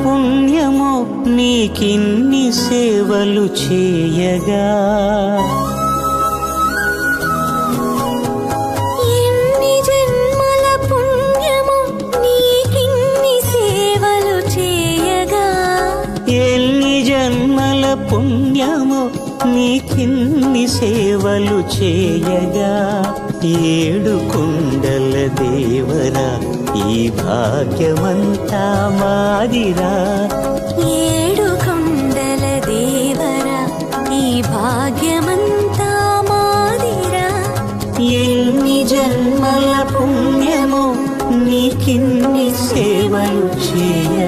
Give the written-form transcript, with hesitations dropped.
పుణ్యమో నీకిన్ని సేవలు చేయగా. ఎన్ని జన్మల పుణ్యమో నీకిన్ని సేవలు చేయగా. ఎన్ని జన్మల పుణ్యమో నీకిన్ని సేవలు చేయగా. ఏడు కొండల దేవరా ఈ భాగ్యమంతా మాదిరా. ఏడు కొండల దేవరా ఈ భాగ్యమంతా మాదిరా. ఎన్ని జన్మల పుణ్యమో నీకిన్ని సేవలు చేయ